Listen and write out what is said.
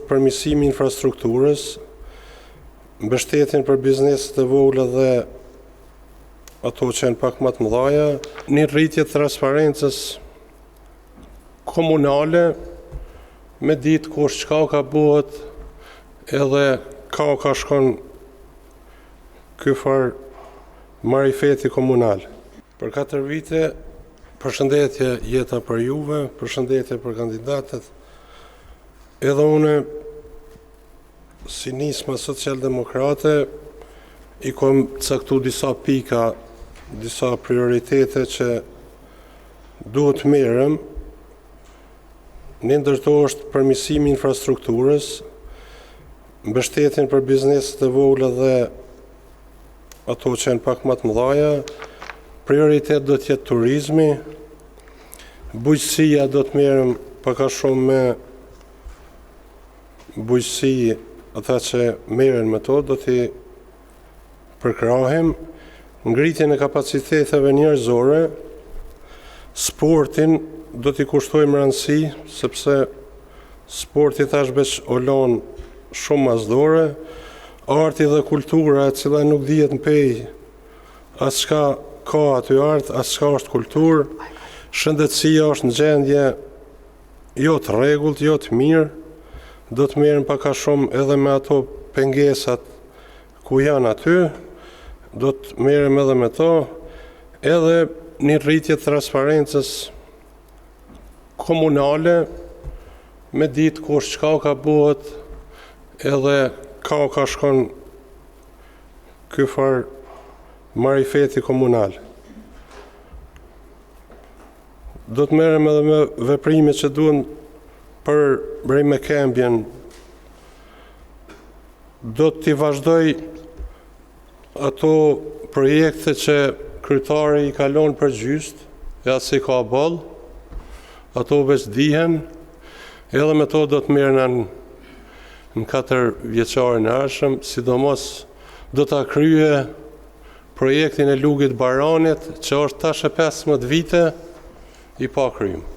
është përmirësimi i infrastrukturës, mbështetjen për bizneset e vogla dhe ato që janë pak më të mëdha, një rritje të transparencës komunale, me ditë kush çka ka bëhet, edhe ka shkon ky farë marifeti komunal. Për 4 vite, përshëndetje jeta për juve, përshëndetje për kandidatët, edhe une, si nisma socialdemokrate, i kom caktu disa pika, disa prioritete që duhet merrem. Një ndër to është përmirësimi i infrastrukturës, mbështetjen për bizneset e vogla dhe ato që janë pak më të mëdha, prioritet do të jetë turizmi, bujqësia do të merrem pak a shumë me bujqësi, ata që merren me to do t'i përkrahim, ngritjen e kapaciteteve njerëzore, sportin do t'i kushtojmë rëndësi, sepse sporti tash veç o lën shumë masdore, arti dhe kultura e cila nuk dihet në pej, as çka ka aty art, as çka është kulturë, shëndetësia është në gjendje jo të rregullt, jo të mirë, do të merrem pak a shumë edhe me ato pengesat ku janë aty, do të merrem edhe me to, edhe një rritje të transparencës komunale, me ditë kush çka ka bëhet, edhe ka shkon ky farë marifeti komunal. Do të merrem edhe me veprimet që duhen për Rejmekembjen. Do t'i vazhdoj ato projekte që kryetari i kalon për gjyst, ja si ka boll, ato veç dihen, edhe me to do të merrem në 4 vjeçarin e ardhshëm, sidomos do ta krye projektin e Lugit Baranit, që është tash e 15 vite i pa kryer.